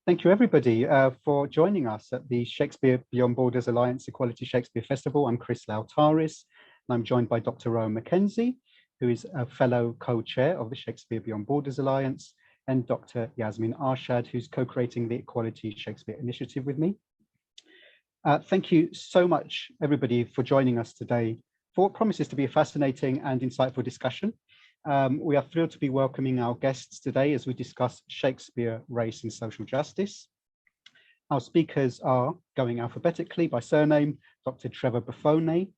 Thank you, everybody, for joining us at the Shakespeare Beyond Borders Alliance Equality Shakespeare Festival. I'm Chris Laoutaris, and I'm joined by Dr. Rowan Mackenzie, who is a fellow co-chair of the Shakespeare Beyond Borders Alliance, and Dr. Yasmin Arshad, who's co-creating the Equality Shakespeare Initiative with me. Thank you so much, everybody, for joining us today for what promises to be a fascinating and insightful discussion. We are thrilled to be welcoming our guests today as we discuss Shakespeare, race and social justice. Our speakers are, going alphabetically by surname, Dr. Trevor Boffone,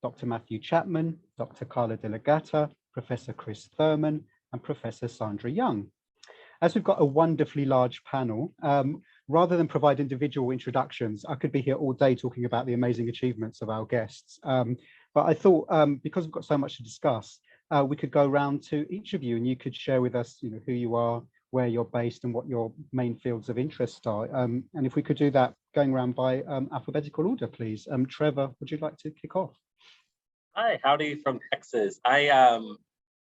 Dr. Matthieu Chapman, Dr. Carla Della Gatta, Professor Chris Thurman, and Professor Sandra Young. As we've got a wonderfully large panel, rather than provide individual introductions, I could be here all day talking about the amazing achievements of our guests. But I thought, because we've got so much to discuss, we could go around to each of you and you could share with us, who you are, where you're based and what your main fields of interest are. And if we could do that going around by alphabetical order, please. Trevor, would you like to kick off? Hi, howdy from Texas. I am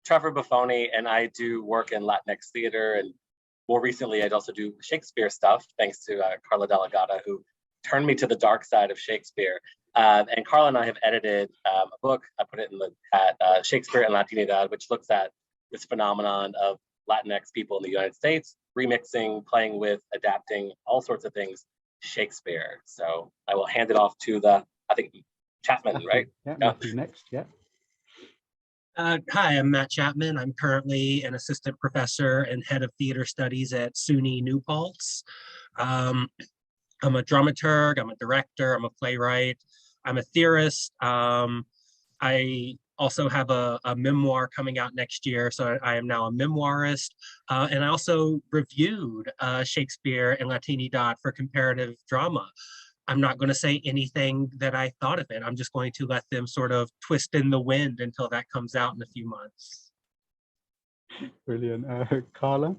Trevor Boffone and I do work in Latinx theater, and more recently I'd also do Shakespeare stuff, thanks to Carla Della Gatta, who turned me to the dark side of Shakespeare. And Carla and I have edited a book, I put it in the chat, Shakespeare and Latinidad, which looks at this phenomenon of Latinx people in the United States, remixing, playing with, adapting, all sorts of things, Shakespeare. So I will hand it off to I think, Chapman, right? Yeah, Matthew next, yeah. Hi, I'm Matt Chapman. I'm currently an assistant professor and head of theater studies at SUNY New Paltz. I'm a dramaturg, I'm a director, I'm a playwright, I'm a theorist. I also have a memoir coming out next year, so I am now a memoirist. And I also reviewed Shakespeare and Latinidad for comparative drama. I'm not going to say anything that I thought of it. I'm just going to let them sort of twist in the wind until that comes out in a few months. Brilliant. Carla?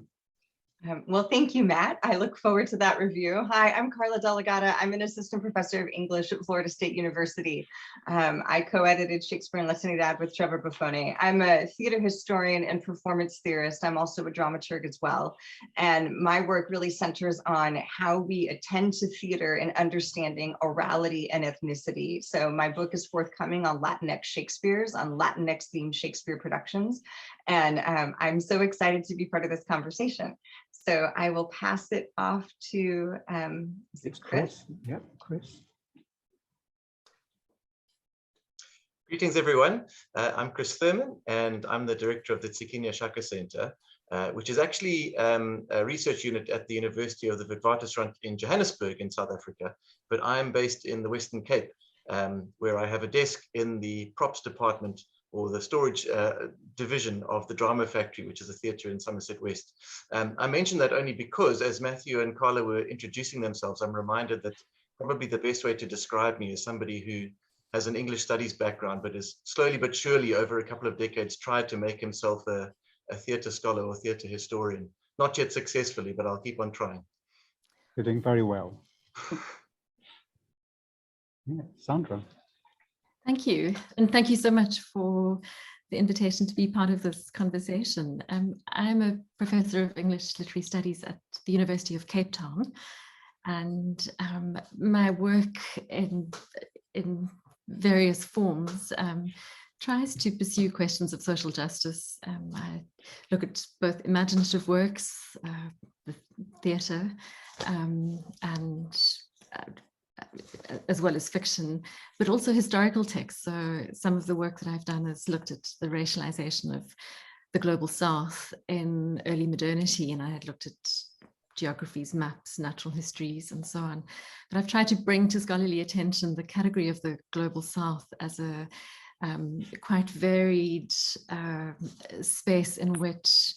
Well, thank you, Matt. I look forward to that review. Hi, I'm Carla Della Gatta. I'm an assistant professor of English at Florida State University. I co-edited Shakespeare and Latinidad with Trevor Boffone. I'm a theater historian and performance theorist. I'm also a dramaturg as well. And my work really centers on how we attend to theater and understanding orality and ethnicity. So my book is forthcoming on Latinx Shakespeare's, on Latinx themed Shakespeare productions. And I'm so excited to be part of this conversation. So I will pass it off to Chris. Yeah, Chris. Greetings, everyone. I'm Chris Thurman, and I'm the director of the Tsikinya-Chaka Center, which is actually a research unit at the University of the Witwatersrand in Johannesburg in South Africa. But I'm based in the Western Cape, where I have a desk in the props department, or the storage division of the Drama Factory, which is a theatre in Somerset West. I mention that only because, as Matthieu and Carla were introducing themselves, I'm reminded that probably the best way to describe me is somebody who has an English studies background, but has slowly but surely over a couple of decades tried to make himself a theatre scholar or theatre historian. Not yet successfully, but I'll keep on trying. You're doing very well. Yeah, Sandra. Thank you. And thank you so much for the invitation to be part of this conversation. I'm a professor of English Literary Studies at the University of Cape Town. And my work in various forms tries to pursue questions of social justice. I look at both imaginative works, the theatre, and as well as fiction, but also historical texts. So some of the work that I've done has looked at the racialization of the global South in early modernity, and I had looked at geographies, maps, natural histories, and so on. But I've tried to bring to scholarly attention the category of the global South as a quite varied space in which,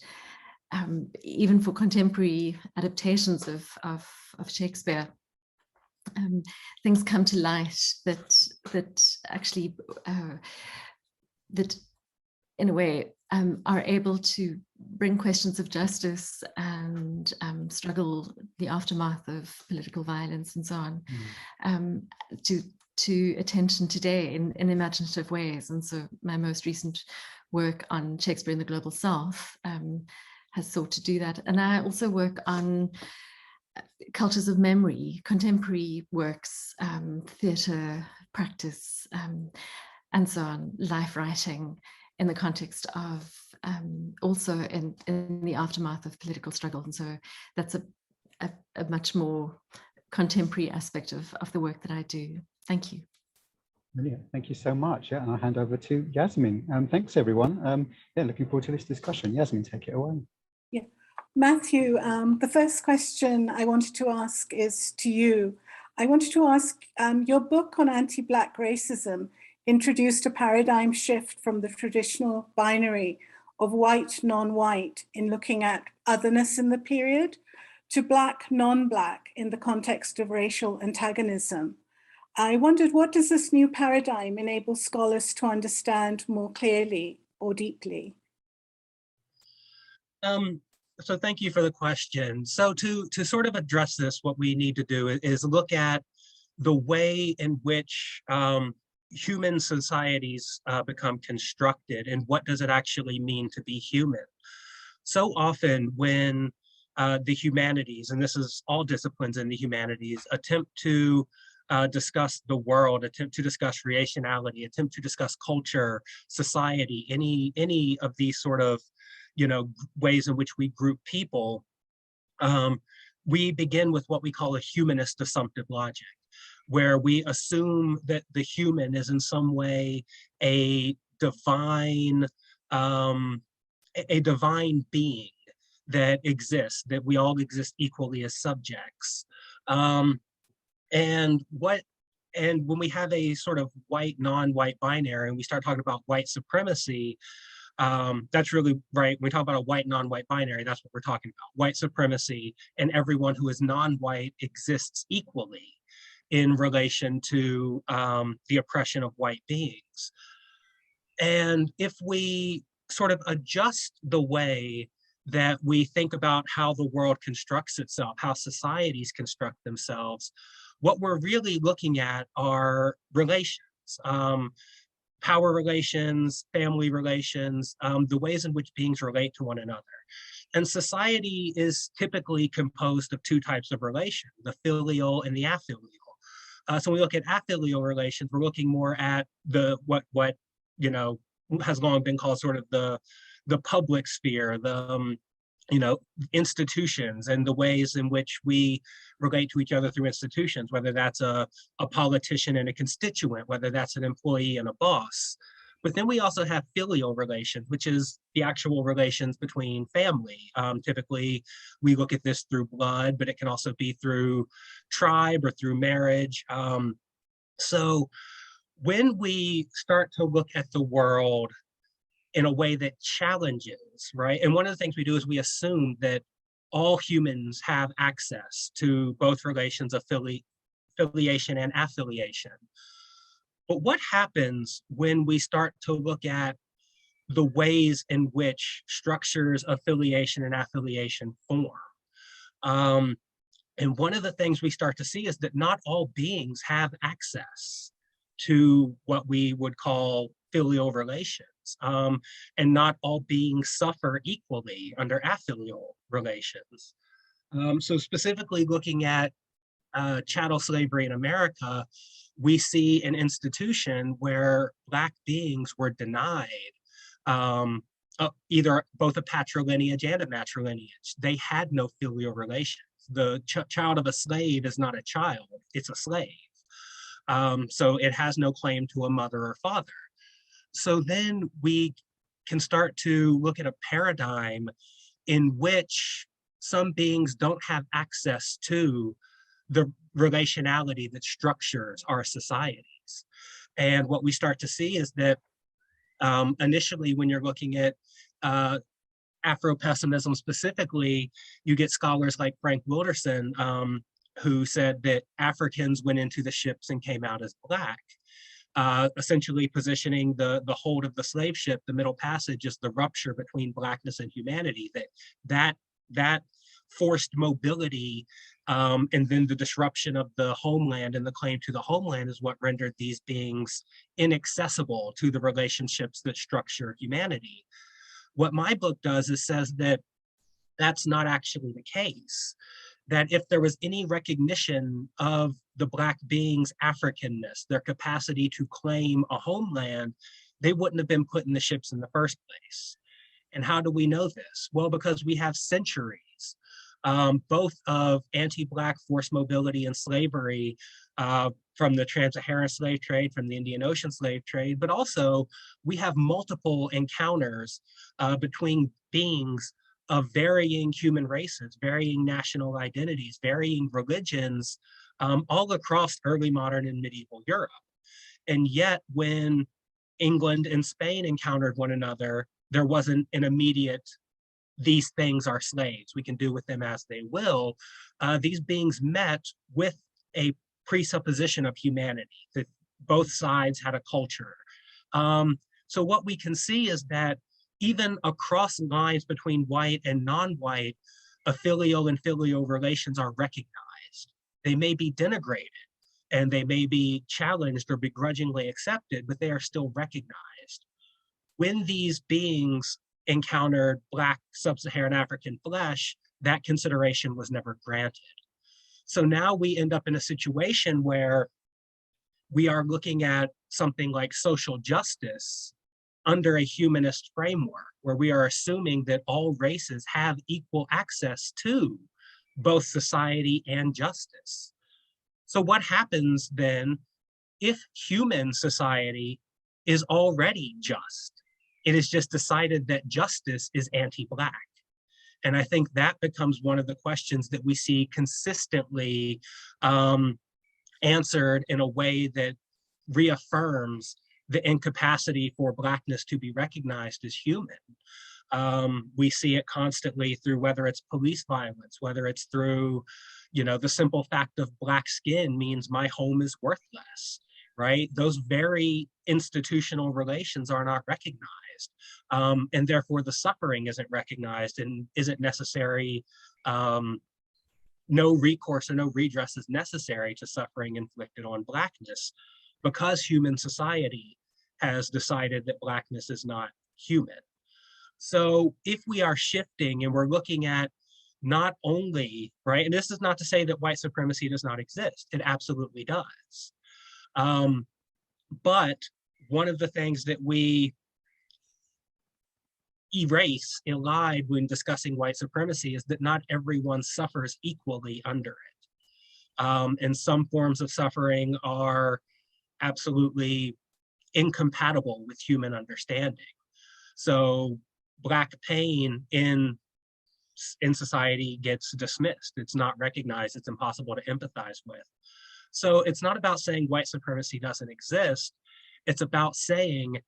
even for contemporary adaptations of Shakespeare, things come to light that actually that in a way are able to bring questions of justice and struggle, the aftermath of political violence and so on, to attention today in imaginative ways. And so my most recent work on Shakespeare in the Global South has sought to do that. And I also work on cultures of memory, contemporary works, theatre practice, and so on, life writing in the context of also in the aftermath of political struggle. And so that's a much more contemporary aspect of the work that I do. Thank you. Brilliant. Thank you so much. Yeah, and I'll hand over to Yasmin. Thanks, everyone. Yeah, looking forward to this discussion. Yasmin, take it away. Yeah, Matthieu, the first question I wanted to ask is to you. I wanted to ask, your book on anti-Black racism introduced a paradigm shift from the traditional binary of white, non-white in looking at otherness in the period to Black, non-Black in the context of racial antagonism. I wondered, what does this new paradigm enable scholars to understand more clearly or deeply? So thank you for the question. So to sort of address this, what we need to do is look at the way in which human societies become constructed and what does it actually mean to be human. So often when the humanities, and this is all disciplines in the humanities, attempt to discuss the world, attempt to discuss raciality, attempt to discuss culture, society, any of these sort of, ways in which we group people, we begin with what we call a humanist assumptive logic, where we assume that the human is in some way a divine being that exists, that we all exist equally as subjects. And when we have a sort of white, non-white binary, and we start talking about white supremacy, that's really right. When we talk about a white, non-white binary, that's what we're talking about. White supremacy, and everyone who is non-white exists equally in relation to the oppression of white beings. And if we sort of adjust the way that we think about how the world constructs itself, how societies construct themselves, what we're really looking at are relations, power relations, family relations, the ways in which beings relate to one another. And society is typically composed of two types of relations, the filial and the affilial. So when we look at affilial relations, we're looking more at what has long been called sort of the public sphere, the institutions, and the ways in which we relate to each other through institutions, whether that's a politician and a constituent, whether that's an employee and a boss. But then we also have filial relations, which is the actual relations between family. Typically, we look at this through blood, but it can also be through tribe or through marriage. So when we start to look at the world in a way that challenges, right? And one of the things we do is we assume that all humans have access to both relations of filiation and affiliation. But what happens when we start to look at the ways in which structures of filiation and affiliation form? And one of the things we start to see is that not all beings have access to what we would call filial relations. And not all beings suffer equally under affilial relations. So specifically looking at chattel slavery in America, we see an institution where Black beings were denied either both a patrilineage and a matrilineage. They had no filial relations. The child of a slave is not a child, it's a slave. So it has no claim to a mother or father. So then we can start to look at a paradigm in which some beings don't have access to the relationality that structures our societies. And what we start to see is that initially when you're looking at Afro-Pessimism specifically, you get scholars like Frank Wilderson, who said that Africans went into the ships and came out as Black. Essentially positioning the hold of the slave ship, the Middle Passage, is the rupture between Blackness and humanity, that forced mobility and then the disruption of the homeland and the claim to the homeland is what rendered these beings inaccessible to the relationships that structure humanity. What my book does is says that that's not actually the case. that if there was any recognition of the Black beings' Africanness, their capacity to claim a homeland, they wouldn't have been put in the ships in the first place. And how do we know this? Well, because we have centuries, both of anti-Black forced mobility and slavery from the trans-Saharan slave trade, from the Indian Ocean slave trade, but also we have multiple encounters between beings of varying human races, varying national identities, varying religions, all across early modern and medieval Europe. And yet when England and Spain encountered one another, there wasn't an immediate, these things are slaves, we can do with them as they will. These beings met with a presupposition of humanity, that both sides had a culture. So what we can see is that even across lines between white and non-white, affilial and filial relations are recognized. They may be denigrated and they may be challenged or begrudgingly accepted, but they are still recognized. When these beings encountered Black sub-Saharan African flesh, that consideration was never granted. So now we end up in a situation where we are looking at something like social justice under a humanist framework, where we are assuming that all races have equal access to both society and justice. So what happens then if human society is already just? It is just decided that justice is anti-Black. And I think that becomes one of the questions that we see consistently answered in a way that reaffirms the incapacity for Blackness to be recognized as human. We see it constantly through whether it's police violence, whether it's through, the simple fact of Black skin means my home is worthless, right? Those very institutional relations are not recognized. And therefore the suffering isn't recognized and isn't necessary. No recourse or no redress is necessary to suffering inflicted on Blackness, because human society has decided that Blackness is not human. So if we are shifting and we're looking at not only, right, and this is not to say that white supremacy does not exist, it absolutely does. But one of the things that we elide when discussing white supremacy is that not everyone suffers equally under it. And some forms of suffering are absolutely incompatible with human understanding. So Black pain in society gets dismissed. It's not recognized, it's impossible to empathize with. So it's not about saying white supremacy doesn't exist. It's about saying,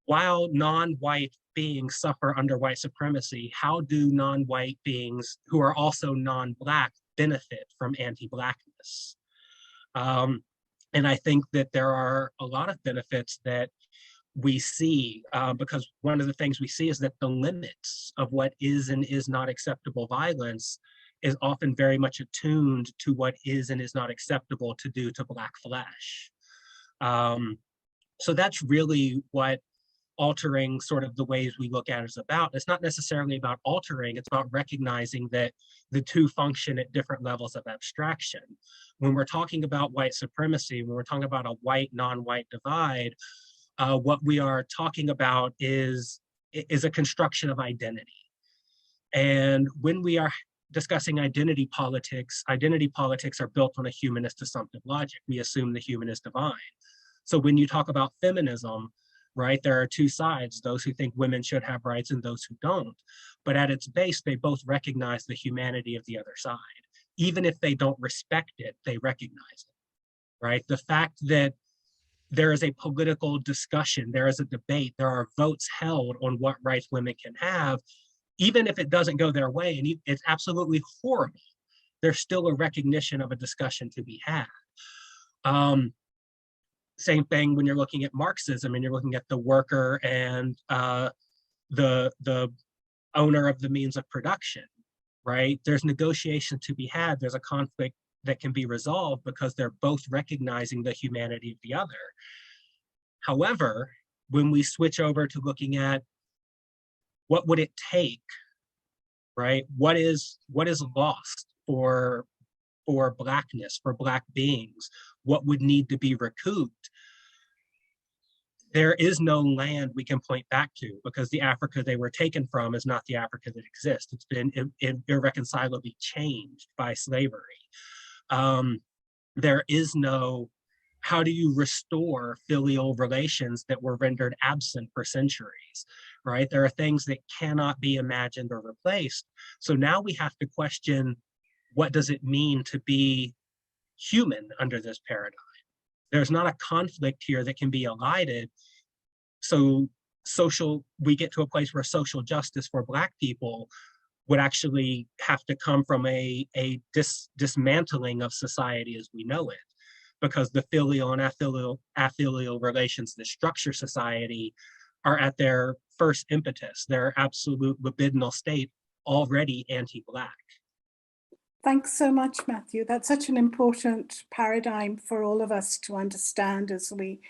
while non-white beings suffer under white supremacy, how do non-white beings who are also non-Black benefit from anti-Blackness? And I think that there are a lot of benefits that we see, because one of the things we see is that the limits of what is and is not acceptable violence is often very much attuned to what is and is not acceptable to do to Black flesh. So that's really what altering sort of the ways we look at it is about. It's not necessarily about altering, it's about recognizing that the two function at different levels of abstraction. When we're talking about white supremacy, when we're talking about a white, non-white divide, what we are talking about is a construction of identity. And when we are discussing identity politics are built on a humanist assumptive logic. We assume the human is divine. So when you talk about feminism, right, there are two sides, those who think women should have rights and those who don't. But at its base, they both recognize the humanity of the other side. Even if they don't respect it, they recognize it, right? The fact that there is a political discussion, there is a debate, there are votes held on what rights women can have, even if it doesn't go their way, and it's absolutely horrible, there's still a recognition of a discussion to be had. Same thing when you're looking at Marxism and you're looking at the worker and the owner of the means of production, right? There's negotiation to be had. There's a conflict that can be resolved because they're both recognizing the humanity of the other. However, when we switch over to looking at what would it take, right? What is lost for Blackness, for Black beings? What would need to be recouped? There is no land we can point back to, because the Africa they were taken from is not the Africa that exists. It's been irreconcilably changed by slavery. There is no, how do you restore filial relations that were rendered absent for centuries, right? There are things that cannot be imagined or replaced. So now we have to question, what does it mean to be human under this paradigm? There's not a conflict here that can be elided. So we get to a place where social justice for Black people would actually have to come from a dismantling of society as we know it, because the filial and affilial relations that structure society are at their first impetus, their absolute libidinal state, already anti-Black. Thanks so much, Matthew. That's such an important paradigm for all of us to understand as we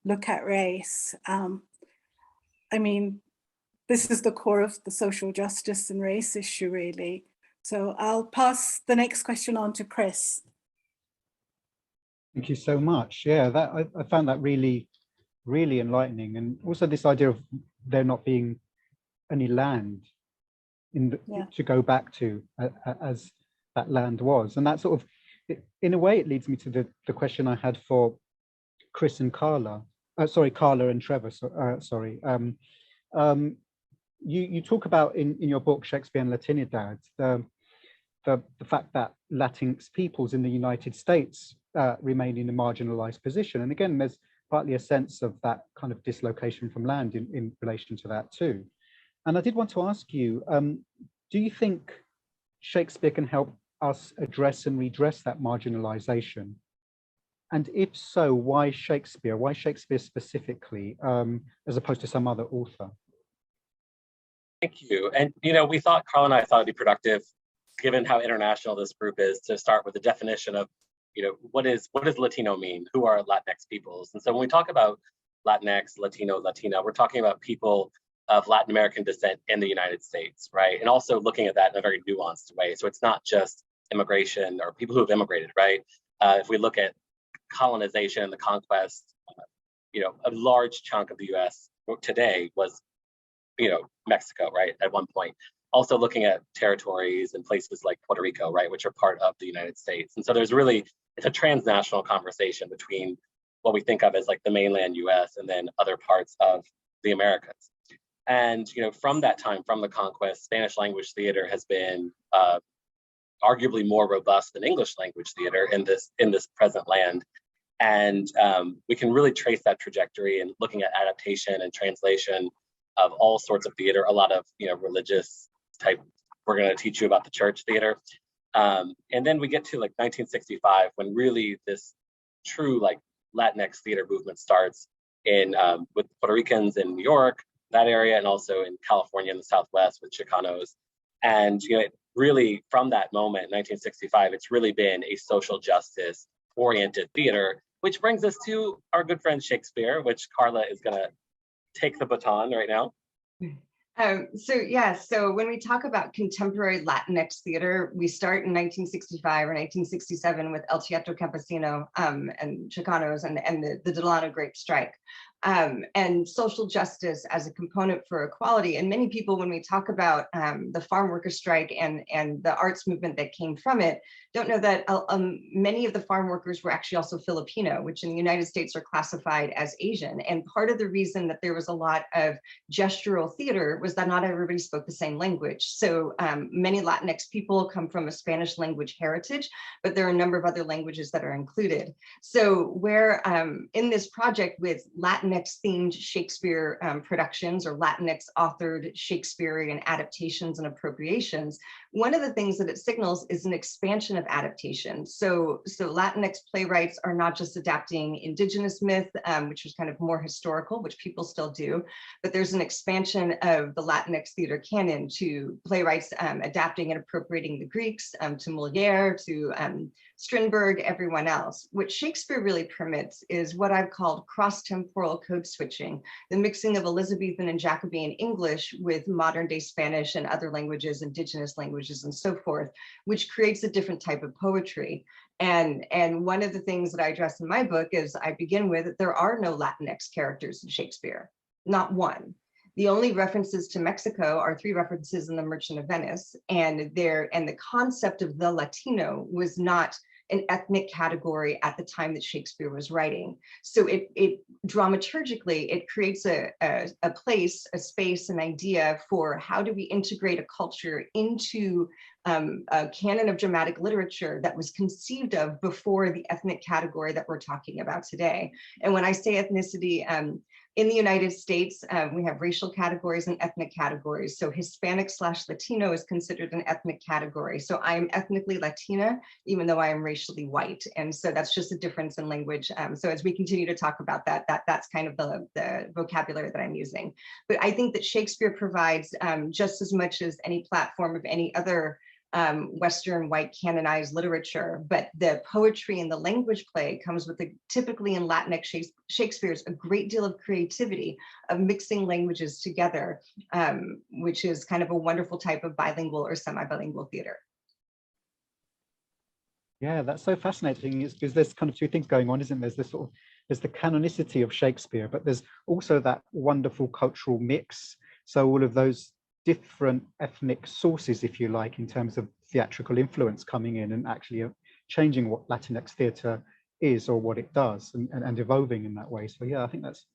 look at race. I mean, this is the core of the social justice and race issue, really. So I'll pass the next question on to Chris. Thank you so much. Yeah, I found that really, really enlightening. And also this idea of there not being any land to go back to as that land was. And that sort of, in a way, it leads me to the question I had for Chris and Carla. Carla and Trevor, you talk about in your book, Shakespeare and Latinidad, the fact that Latinx peoples in the United States remain in a marginalized position. And again, there's partly a sense of that kind of dislocation from land in relation to that too. And I did want to ask you, do you think Shakespeare can help us address and redress that marginalization? And if so, why Shakespeare? Why Shakespeare specifically, as opposed to some other author? Thank you. And, we thought, Carla and I thought it'd be productive, given how international this group is, to start with the definition of, what does Latino mean? Who are Latinx peoples? And so when we talk about Latinx, Latino, Latina, we're talking about people of Latin American descent in the United States, right? And also looking at that in a very nuanced way. So it's not just immigration or people who have immigrated, right? If we look at colonization and the conquest, a large chunk of the US today was, Mexico, right, at one point. Also looking at territories and places like Puerto Rico, right, which are part of the United States. And so it's a transnational conversation between what we think of as like the mainland US and then other parts of the Americas. And, from that time, from the conquest, Spanish language theater has been arguably more robust than English language theater in this present land. And we can really trace that trajectory in looking at adaptation and translation of all sorts of theater, a lot of religious type. We're going to teach you about the church theater. And then we get to like 1965, when really this true like Latinx theater movement starts with Puerto Ricans in New York, that area, and also in California in the Southwest with Chicanos. And it really, from that moment, 1965, it's really been a social justice oriented theater, which brings us to our good friend Shakespeare, which Carla is going to take the baton right now. So when we talk about contemporary Latinx theater, we start in 1965 or 1967 with El Teatro Campesino and Chicanos and the Delano Grape Strike. And social justice as a component for equality. And many people, when we talk about the farm worker strike and the arts movement that came from it, don't know that many of the farm workers were actually also Filipino, which in the United States are classified as Asian. And part of the reason that there was a lot of gestural theater was that not everybody spoke the same language. So many Latinx people come from a Spanish language heritage, but there are a number of other languages that are included. So where in this project with Latinx themed Shakespeare productions or Latinx authored Shakespearean adaptations and appropriations, one of the things that it signals is an expansion of adaptation. So Latinx playwrights are not just adapting indigenous myth, which was kind of more historical, which people still do, but there's an expansion of the Latinx theater canon to playwrights adapting and appropriating the Greeks, to Moliere, to Strindberg, everyone else. What Shakespeare really permits is what I've called cross-temporal code switching, the mixing of Elizabethan and Jacobean English with modern day Spanish and other languages, indigenous languages, and so forth, which creates a different type of poetry. And one of the things that I address in my book is I begin with that there are no Latinx characters in Shakespeare, not one. The only references to Mexico are 3 references in The Merchant of Venice, and the concept of the Latino was not an ethnic category at the time that Shakespeare was writing. So it dramaturgically, it creates a place, a space, an idea for how do we integrate a culture into a canon of dramatic literature that was conceived of before the ethnic category that we're talking about today. And when I say ethnicity, in the United States, we have racial categories and ethnic categories. So Hispanic/Latino is considered an ethnic category. So I am ethnically Latina, even though I am racially white. And so that's just a difference in language. So as we continue to talk about that, that's kind of the vocabulary that I'm using. But I think that Shakespeare provides just as much as any platform of any other Western white canonized literature, but the poetry and the language play comes with typically in Latinx Shakespeare's a great deal of creativity of mixing languages together, which is kind of a wonderful type of bilingual or semi-bilingual theater. Yeah, that's so fascinating, is because there's kind of 2 things going on, isn't there? There's the canonicity of Shakespeare, but there's also that wonderful cultural mix. So all of those different ethnic sources, if you like, in terms of theatrical influence coming in and actually changing what Latinx theatre is or what it does, and evolving in that way. So yeah, I think that's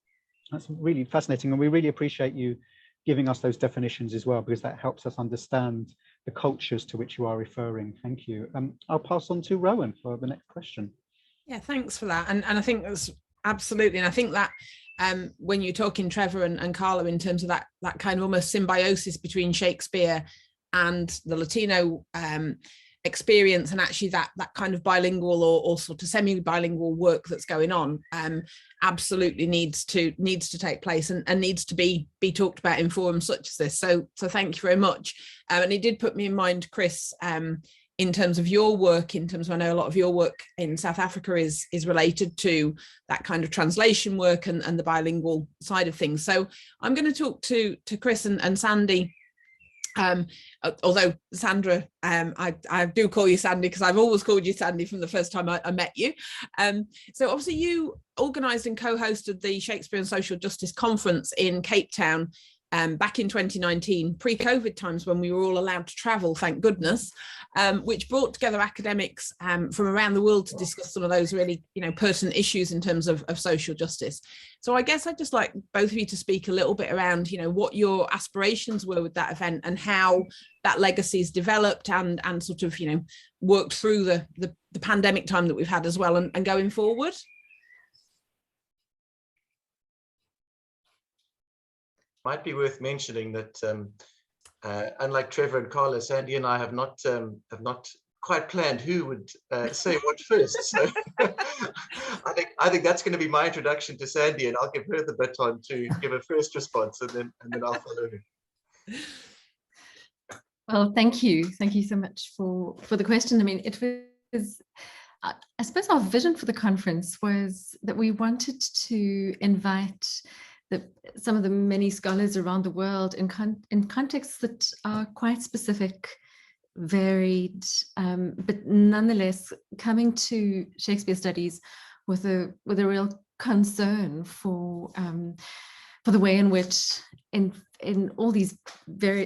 really fascinating, and we really appreciate you giving us those definitions as well, because that helps us understand the cultures to which you are referring. Thank you. I'll pass on to Rowan for the next question. Yeah, thanks for that. And I think that's absolutely, and I think that when you're talking, Trevor and Carla, in terms of that kind of almost symbiosis between Shakespeare and the Latino experience, and actually that kind of bilingual or sort of semi-bilingual work that's going on, absolutely needs to take place and needs to be talked about in forums such as this. So thank you very much. And it did put me in mind, Chris, in terms of your work, in terms of, I know a lot of your work in South Africa is related to that kind of translation work and the bilingual side of things. So I'm going to talk to Chris and Sandy, although Sandra, I do call you Sandy because I've always called you Sandy from the first time I met you. So obviously you organised and co-hosted the Shakespeare and Social Justice Conference in Cape Town back in 2019, pre-COVID times when we were all allowed to travel, thank goodness, which brought together academics from around the world to discuss some of those really, pertinent issues in terms of social justice. So I guess I'd just like both of you to speak a little bit around, what your aspirations were with that event and how that legacy's developed and sort of, worked through the pandemic time that we've had as well and going forward. Might be worth mentioning that unlike Trevor and Carla, Sandy and I have not quite planned who would say what first. So I think that's going to be my introduction to Sandy, and I'll give her the baton to give a first response, and then I'll follow her. Well, thank you so much for the question. I mean, it was, I suppose our vision for the conference was that we wanted to invite some of the many scholars around the world in contexts that are quite specific, varied, but nonetheless coming to Shakespeare studies with a real concern for the way in which in all these very,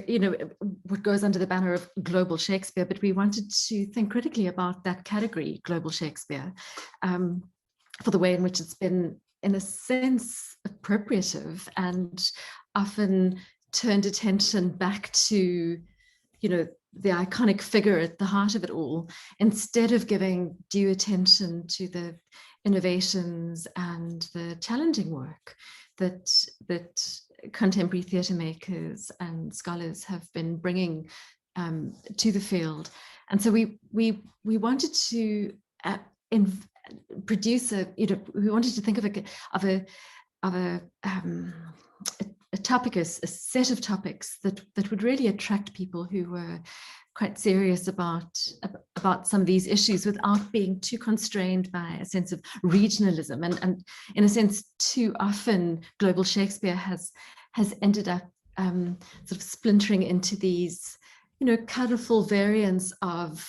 what goes under the banner of global Shakespeare, but we wanted to think critically about that category, global Shakespeare, for the way in which it's been, in a sense, appropriative and often turned attention back to, the iconic figure at the heart of it all, instead of giving due attention to the innovations and the challenging work that contemporary theatre makers and scholars have been bringing to the field. And so we wanted to produce we wanted to think of a topic, a set of topics that would really attract people who were quite serious about some of these issues without being too constrained by a sense of regionalism. And in a sense, too often global Shakespeare has ended up sort of splintering into these, colorful variants of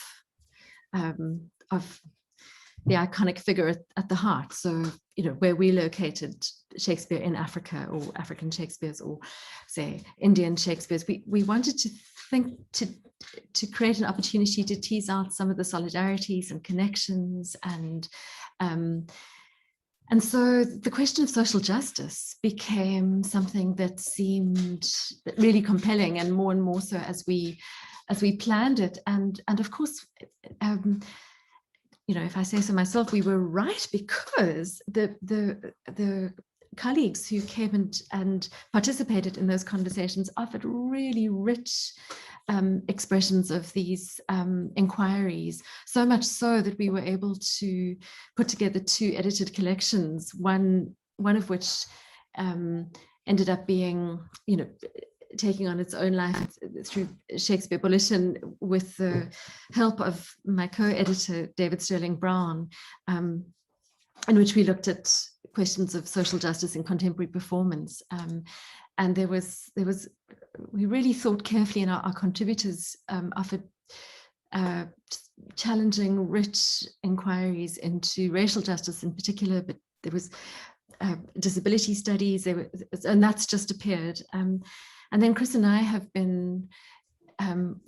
the iconic figure at the heart. So, where we located Shakespeare in Africa, or African Shakespeares, or say Indian Shakespeares, we wanted to think to create an opportunity to tease out some of the solidarities and connections, and so the question of social justice became something that seemed really compelling, and more so as we planned it. And of course, if I say so myself, we were right, because the colleagues who came and participated in those conversations offered really rich expressions of these inquiries, so much so that we were able to put together 2 edited collections, one of which ended up being, taking on its own life through Shakespeare Bulletin, with the help of my co-editor, David Sterling Brown, in which we looked at questions of social justice in contemporary performance. And there was we really thought carefully, and our contributors offered challenging, rich inquiries into racial justice in particular, but there was disability studies, and that's just appeared. And then Chris and I have been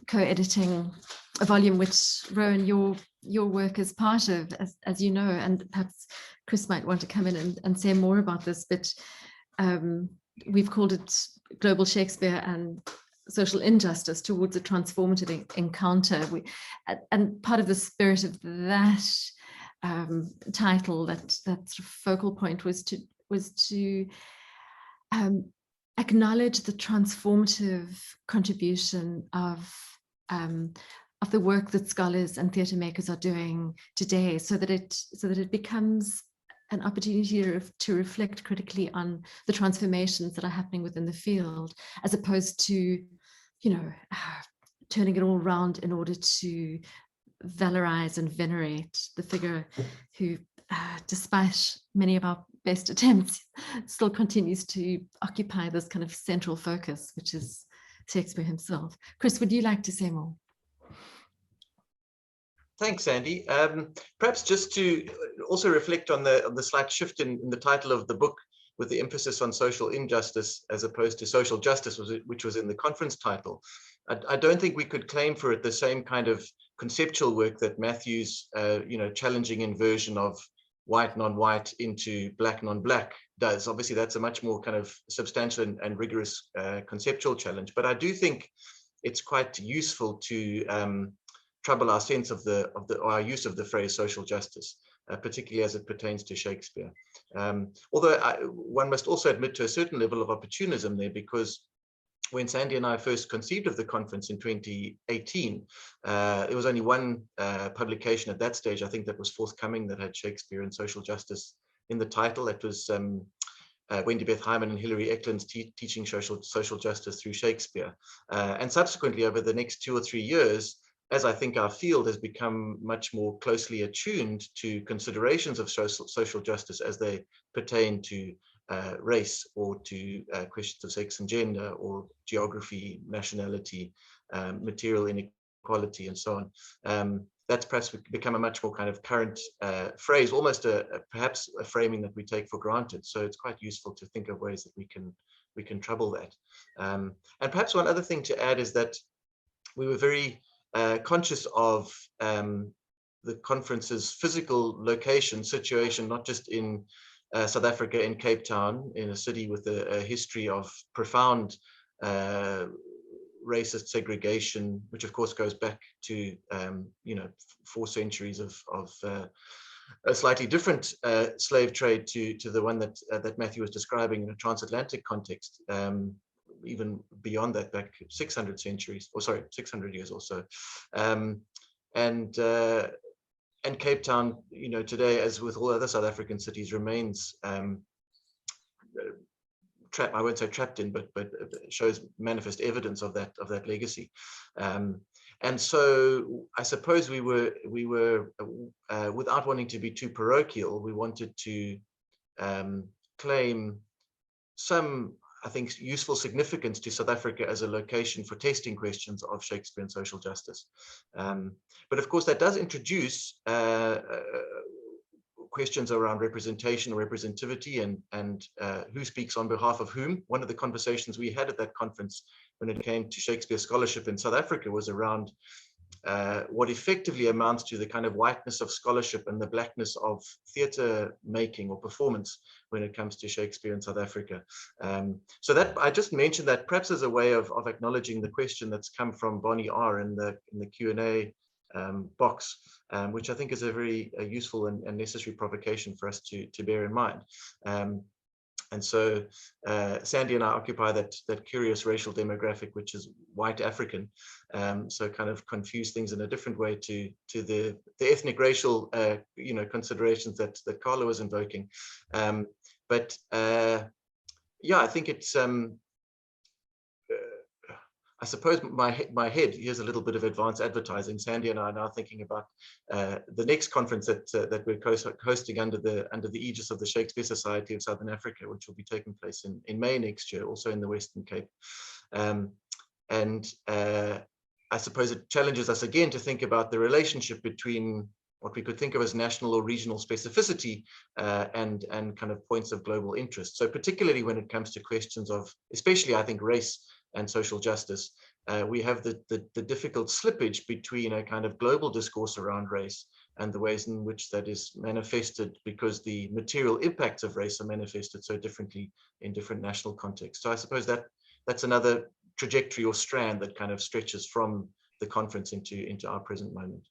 co-editing a volume which, Rowan, your work is part of, as you know, and perhaps Chris might want to come in and say more about this, but we've called it Global Shakespeare and Social Injustice Towards a Transformative Encounter. And part of the spirit of that title, that sort of focal point, was to acknowledge the transformative contribution of the work that scholars and theatre makers are doing today, so that it becomes an opportunity to reflect critically on the transformations that are happening within the field, as opposed to, turning it all around in order to valorize and venerate the figure who, despite many of our best attempts, still continues to occupy this kind of central focus, which is Shakespeare himself. Chris, would you like to say more? Thanks, Andy. Perhaps just to also reflect on the slight shift in the title of the book, with the emphasis on social injustice as opposed to social justice, which was in the conference title. I don't think we could claim for it the same kind of conceptual work that Matthieu's, challenging inversion of white non-white into black non-black does. Obviously, that's a much more kind of substantial and rigorous conceptual challenge. But I do think it's quite useful to trouble our sense of or our use of the phrase social justice, particularly as it pertains to Shakespeare. Although one must also admit to a certain level of opportunism there, because when Sandy and I first conceived of the conference in 2018, there was only one publication at that stage, I think, that was forthcoming that had Shakespeare and social justice in the title. That was Wendy Beth Hyman and Hilary Eklund's Teaching Social Justice Through Shakespeare. And subsequently, over the next 2 or 3 years, as I think our field has become much more closely attuned to considerations of social justice as they pertain to race, or to questions of sex and gender, or geography, nationality, material inequality, and so on. That's perhaps become a much more kind of current phrase, almost perhaps a framing that we take for granted. So it's quite useful to think of ways that we can trouble that. And perhaps one other thing to add is that we were very conscious of the conference's physical location, situation, not just in South Africa, in Cape Town, in a city with a history of profound racist segregation, which of course goes back to 4 centuries of a slightly different slave trade to the one that Matthieu was describing in a transatlantic context. Even beyond that, back 600 years or so. And Cape Town, today, as with all other South African cities, remains trapped. I won't say trapped in, but shows manifest evidence of that legacy. And so I suppose we were without wanting to be too parochial, we wanted to claim some, I think, useful significance to South Africa as a location for testing questions of Shakespeare and social justice. But of course, that does introduce questions around representation or representativity and who speaks on behalf of whom. One of the conversations we had at that conference when it came to Shakespeare scholarship in South Africa was around what effectively amounts to the kind of whiteness of scholarship and the blackness of theatre making or performance when it comes to Shakespeare in South Africa. So that I just mentioned that perhaps as a way of acknowledging the question that's come from Bonnie R in the Q&A box, which I think is a very useful and necessary provocation for us to bear in mind. And so Sandy and I occupy that curious racial demographic, which is white African. So kind of confuse things in a different way to the ethnic racial considerations that Carla was invoking. But yeah, I think it's I suppose my head, here's a little bit of advanced advertising. Sandy and I are now thinking about the next conference that we're hosting under the aegis of the Shakespeare Society of Southern Africa, which will be taking place in May next year, also in the Western Cape. I suppose it challenges us again to think about the relationship between what we could think of as national or regional specificity and kind of points of global interest. So particularly when it comes to questions of, especially I think, race and social justice, we have the difficult slippage between a kind of global discourse around race and the ways in which that is manifested, because the material impacts of race are manifested so differently in different national contexts. So I suppose that's another trajectory or strand that kind of stretches from the conference into our present moment.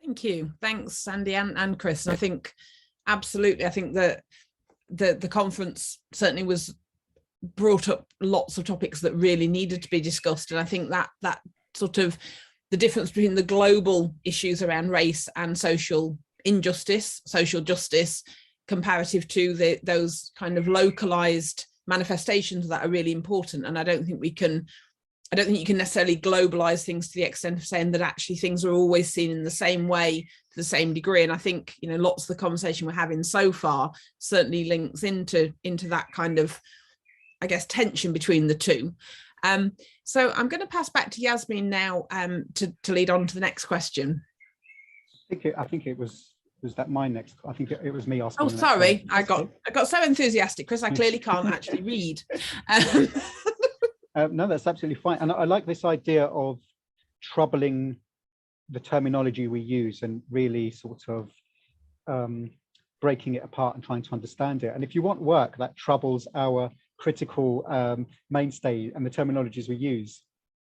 Thank you. Thanks, Sandy and Chris. And I think absolutely, I think that the conference certainly brought up lots of topics that really needed to be discussed. And I think that sort of the difference between the global issues around race and social injustice, social justice, comparative to those kind of localized manifestations that are really important. And I don't think you can necessarily globalize things to the extent of saying that actually things are always seen in the same way to the same degree. And I think, lots of the conversation we're having so far certainly links into that kind of, I guess, tension between the two. So I'm going to pass back to Yasmin now to lead on to the next question. I think it was that my next? I think it was me asking. Oh, sorry, I got so enthusiastic, Chris. I clearly can't actually read. No, that's absolutely fine. And I like this idea of troubling the terminology we use and really sort of breaking it apart and trying to understand it. And if you want work that troubles our critical mainstay and the terminologies we use,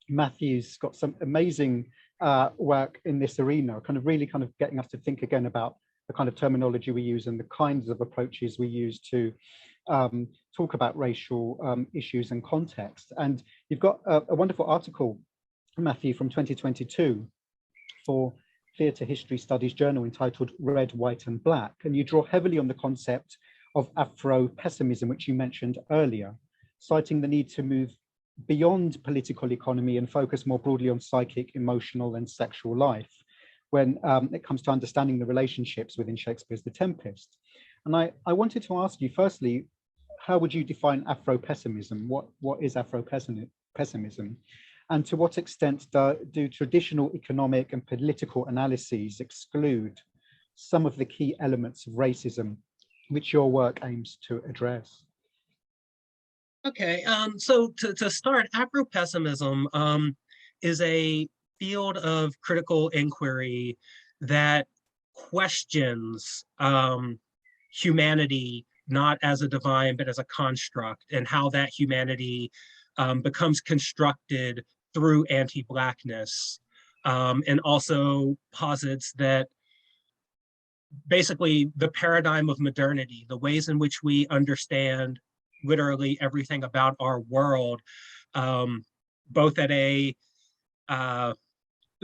Matthew's got some amazing work in this arena, really getting us to think again about the kind of terminology we use and the kinds of approaches we use to talk about racial issues and context. And you've got a wonderful article, Matthew, from 2022 for Theatre History Studies Journal entitled Red, White and Black. And you draw heavily on the concept of Afro-Pessimism, which you mentioned earlier, citing the need to move beyond political economy and focus more broadly on psychic, emotional and sexual life when it comes to understanding the relationships within Shakespeare's The Tempest. And I wanted to ask you, firstly, how would you define Afro-Pessimism? What is Afro-Pessimism? And to what extent do traditional economic and political analyses exclude some of the key elements of racism which your work aims to address? Okay, so to start, Afro-Pessimism is a field of critical inquiry that questions humanity not as a divine, but as a construct, and how that humanity becomes constructed through anti-Blackness, and also posits that basically the paradigm of modernity, the ways in which we understand literally everything about our world, both at a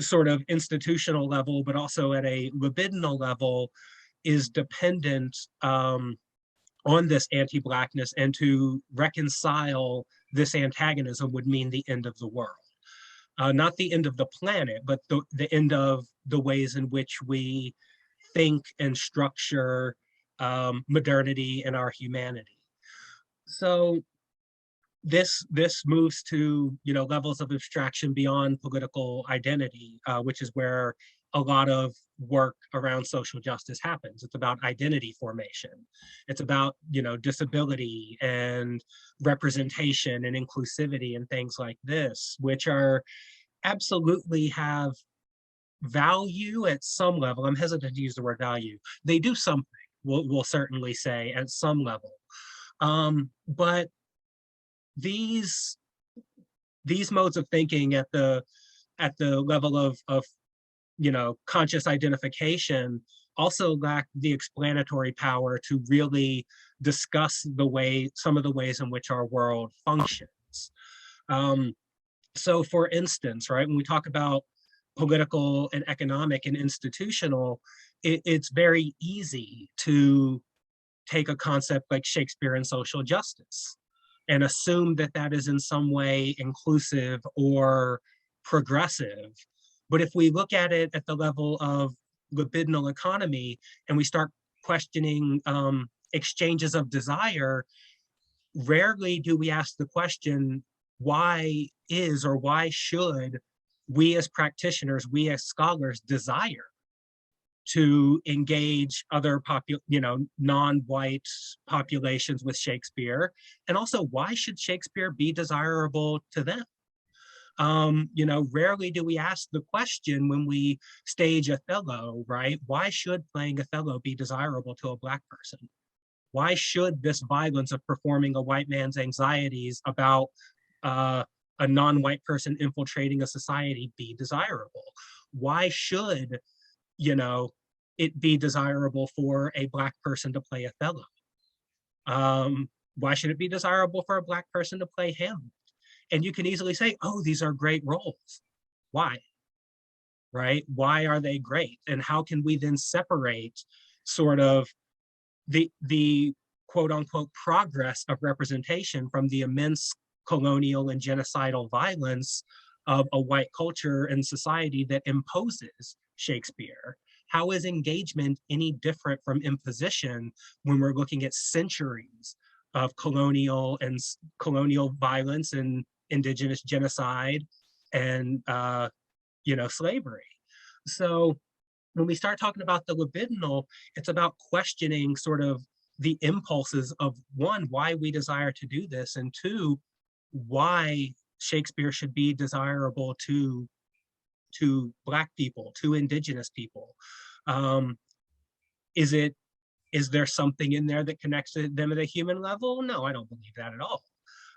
sort of institutional level, but also at a libidinal level, is dependent on this anti-Blackness, and to reconcile this antagonism would mean the end of the world. not the end of the planet, but the end of the ways in which we think and structure modernity and our humanity. So this moves to, you know, levels of abstraction beyond political identity, which is where a lot of work around social justice happens. It's about identity formation. It's about, you know, disability and representation and inclusivity and things like this, which are absolutely have value at some level. I'm hesitant to use the word value. They do something, we'll certainly say, at some level. But these modes of thinking at the level of you know, conscious identification also lack the explanatory power to really discuss some of the ways in which our world functions. So for instance, right, when we talk about political and economic and institutional, it's very easy to take a concept like Shakespeare and social justice and assume that that is in some way inclusive or progressive. But if we look at it at the level of libidinal economy and we start questioning exchanges of desire, rarely do we ask the question, why is or why should we as practitioners, we as scholars desire to engage other non-white populations with Shakespeare? And also, why should Shakespeare be desirable to them? You know, rarely do we ask the question when we stage Othello, right? Why should playing Othello be desirable to a Black person? Why should this violence of performing a white man's anxieties about a non-white person infiltrating a society be desirable? Why should, you know, it be desirable for a Black person to play Othello? Why should it be desirable for a Black person to play Hamlet? And you can easily say, oh, these are great roles. Why? Right? Why are they great? And how can we then separate sort of the quote unquote progress of representation from the immense colonial and genocidal violence of a white culture and society that imposes Shakespeare? How is engagement any different from imposition when we're looking at centuries of colonial violence and indigenous genocide and you know, slavery? So when we start talking about the libidinal, it's about questioning sort of the impulses of, one, why we desire to do this, and two, why Shakespeare should be desirable to Black people, to indigenous people. Is there something in there that connects them at a human level? No, I don't believe that at all.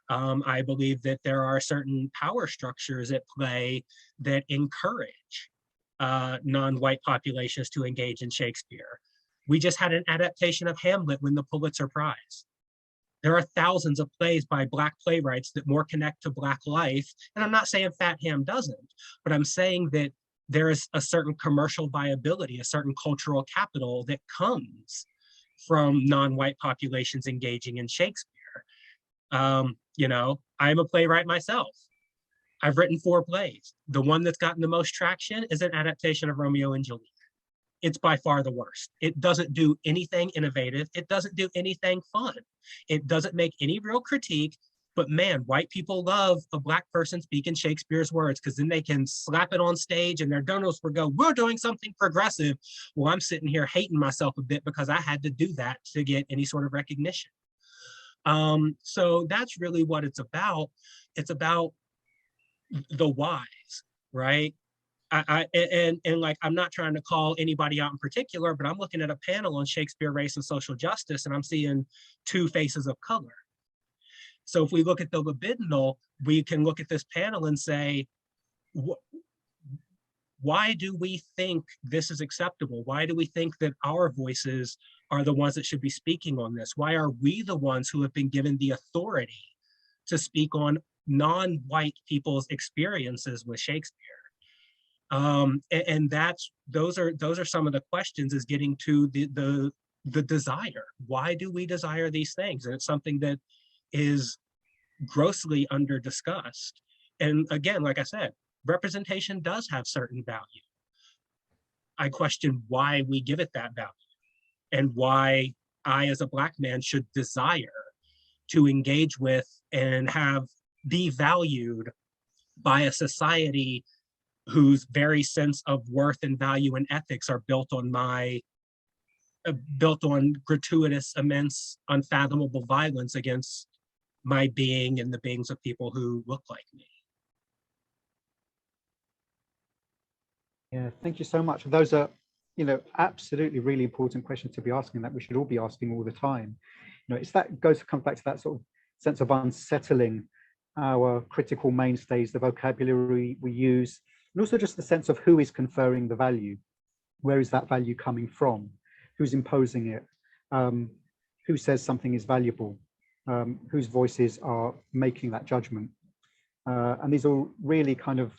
I believe that there are certain power structures at play that encourage non-white populations to engage in Shakespeare. We just had an adaptation of Hamlet win the Pulitzer Prize. There are thousands of plays by Black playwrights that more connect to Black life. And I'm not saying Fat Ham doesn't, but I'm saying that there is a certain commercial viability, a certain cultural capital that comes from non-white populations engaging in Shakespeare. You know, I'm a playwright myself. I've written 4 plays. The one that's gotten the most traction is an adaptation of Romeo and Juliet. It's by far the worst. It doesn't do anything innovative. It doesn't do anything fun. It doesn't make any real critique. But man, white people love a Black person speaking Shakespeare's words, because then they can slap it on stage and their donos will go, we're doing something progressive. Well, I'm sitting here hating myself a bit because I had to do that to get any sort of recognition. So that's really what it's about. It's about the whys, right? And like, I'm not trying to call anybody out in particular, but I'm looking at a panel on Shakespeare, race, and social justice, and I'm seeing 2 faces of color. So if we look at the libidinal, we can look at this panel and say, why do we think this is acceptable? Why do we think that our voices are the ones that should be speaking on this? Why are we the ones who have been given the authority to speak on non-white people's experiences with Shakespeare? And those are some of the questions, is getting to the desire. Why do we desire these things? And it's something that is grossly under discussed. And again, like I said, representation does have certain value. I question why we give it that value and why I, as a Black man, should desire to engage with and be valued by a society whose very sense of worth and value and ethics are built on gratuitous, immense, unfathomable violence against my being and the beings of people who look like me. Yeah, thank you so much. Those are, absolutely really important questions to be asking, that we should all be asking all the time. It's comes back to that sort of sense of unsettling our critical mainstays, the vocabulary we use, and also just the sense of who is conferring the value. Where is that value coming from? Who's imposing it? Who says something is valuable? Whose voices are making that judgment? And these are really kind of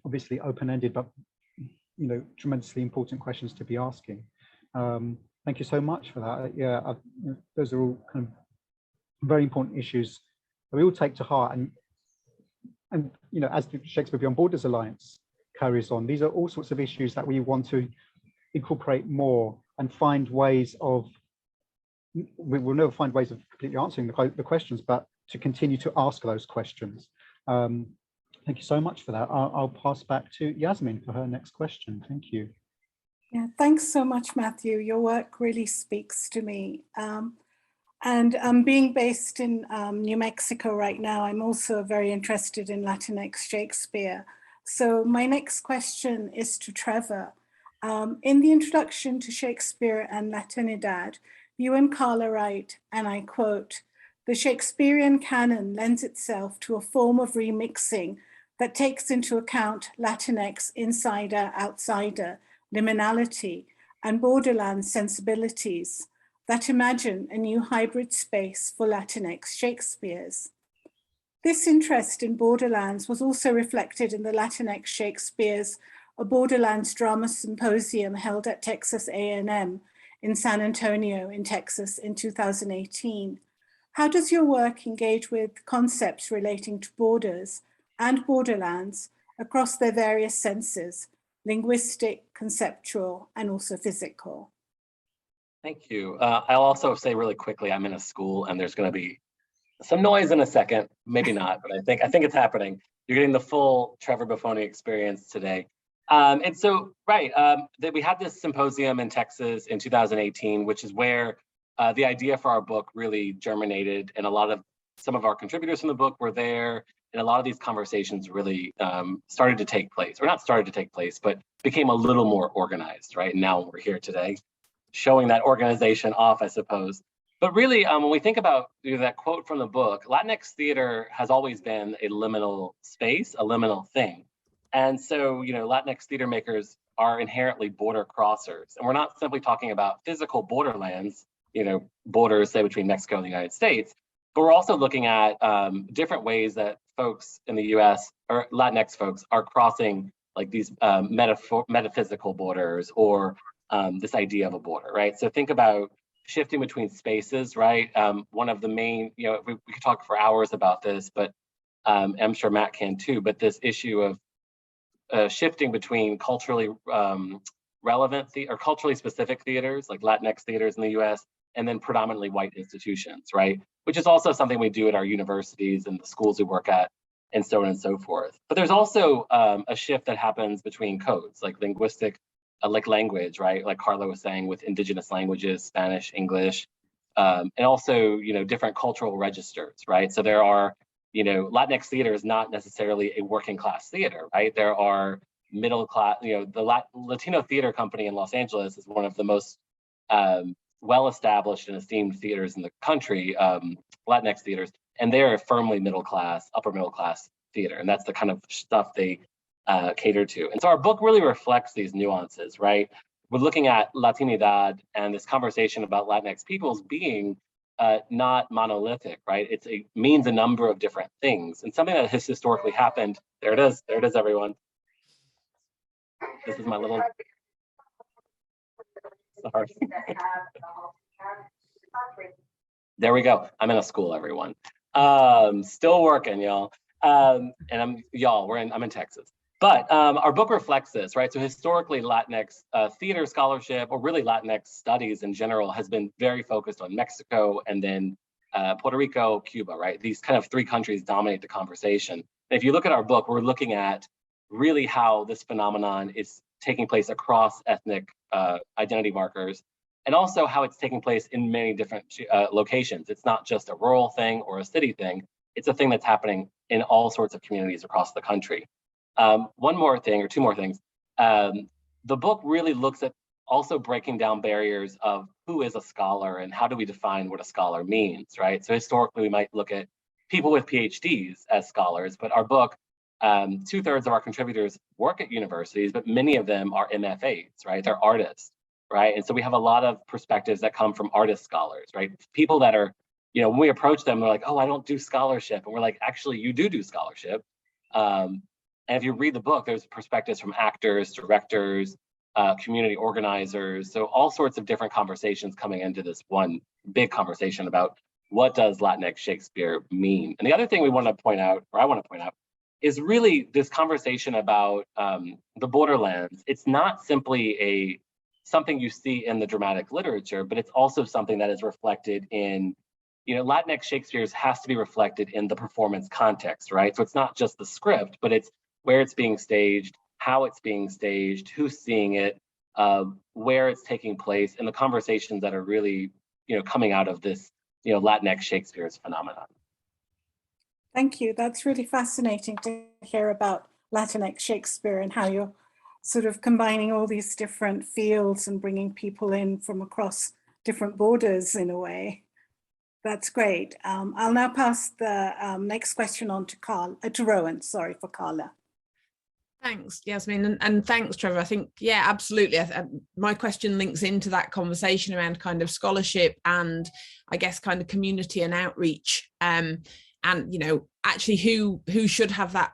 obviously open-ended, but tremendously important questions to be asking. Thank you so much for that. Yeah, those are all kind of very important issues that we all take to heart. And as the Shakespeare Beyond Borders Alliance carries on, these are all sorts of issues that we want to incorporate more and find ways of, we will never find ways of completely answering the questions, but to continue to ask those questions. Thank you so much for that. I'll pass back to Yasmin for her next question. Thank you. Yeah, thanks so much, Matthieu. Your work really speaks to me. And being based in New Mexico right now, I'm also very interested in Latinx Shakespeare. So my next question is to Trevor. In the introduction to Shakespeare and Latinidad, you and Carla write, and I quote, "The Shakespearean canon lends itself to a form of remixing that takes into account Latinx insider-outsider liminality and borderland sensibilities that imagine a new hybrid space for Latinx Shakespeares. This interest in borderlands was also reflected in the Latinx Shakespeares, a Borderlands Drama Symposium held at Texas A&M in San Antonio in Texas in 2018. How does your work engage with concepts relating to borders and borderlands across their various senses, linguistic, conceptual, and also physical?" Thank you. I'll also say really quickly, I'm in a school and there's going to be some noise in a second, maybe not, but I think it's happening. You're getting the full Trevor Boffone experience today. And so, right, that we had this symposium in Texas in 2018, which is where the idea for our book really germinated, and some of our contributors from the book were there, and a lot of these conversations really started to take place, or not started to take place, but became a little more organized, right? And now we're here today, showing that organization off, I suppose. But really, when we think about that quote from the book, Latinx theater has always been a liminal space, a liminal thing. And so, Latinx theater makers are inherently border crossers. And we're not simply talking about physical borderlands, borders, say, between Mexico and the United States, but we're also looking at different ways that folks in the US, or Latinx folks, are crossing like these metaphysical borders, or this idea of a border, right? So think about shifting between spaces, right? One of the main, we could talk for hours about this, but I'm sure Matt can too, but this issue of shifting between culturally relevant or culturally specific theaters, like Latinx theaters in the US, and then predominantly white institutions, right? Which is also something we do at our universities and the schools we work at, and so on and so forth. But there's also a shift that happens between codes, like linguistic, like language, right? Like Carla was saying, with indigenous languages, Spanish, English, and also, different cultural registers, right? So there are, Latinx theater is not necessarily a working class theater, right? There are middle class, the Latino Theater Company in Los Angeles is one of the most well-established and esteemed theaters in the country, Latinx theaters, and they're a firmly middle class, upper middle class theater, and that's the kind of stuff they cater to. And so our book really reflects these nuances, right? We're looking at Latinidad and this conversation about Latinx peoples being not monolithic, right? It means a number of different things, and something that has historically happened. There it is, everyone. This is my little, sorry. There we go. I'm in a school, everyone. Still working, y'all. And I'm in Texas. But our book reflects this, right? So historically, Latinx theater scholarship, or really Latinx studies in general, has been very focused on Mexico and then Puerto Rico, Cuba, right? These kind of three countries dominate the conversation. And if you look at our book, we're looking at really how this phenomenon is taking place across ethnic identity markers, and also how it's taking place in many different locations. It's not just a rural thing or a city thing. It's a thing that's happening in all sorts of communities across the country. One more thing, or two more things. The book really looks at also breaking down barriers of who is a scholar and how do we define what a scholar means, right? So historically, we might look at people with PhDs as scholars, but our book, 2/3 of our contributors work at universities, but many of them are MFAs, right? They're artists, right? And so we have a lot of perspectives that come from artist scholars, right? People that are, you know, when we approach them, they're like, oh, I don't do scholarship. And we're like, actually, you do scholarship. And if you read the book, there's perspectives from actors, directors, community organizers. So all sorts of different conversations coming into this one big conversation about what does Latinx Shakespeare mean? And the other thing we want to point out, or I want to point out, is really this conversation about the borderlands. It's not simply something you see in the dramatic literature, but it's also something that is reflected in, you know, Latinx Shakespeare's has to be reflected in the performance context, right? So it's not just the script, but it's where it's being staged, how it's being staged, who's seeing it, where it's taking place, and the conversations that are really, you know, coming out of this, you know, Latinx Shakespeare's phenomenon. Thank you. That's really fascinating to hear about Latinx Shakespeare and how you're sort of combining all these different fields and bringing people in from across different borders in a way. That's great. I'll now pass the next question on to Rowan, sorry, for Carla. Thanks, Yasmin, and thanks, Trevor. I think, yeah, absolutely. My question links into that conversation around kind of scholarship and I guess kind of community and outreach, and, you know, actually who should have that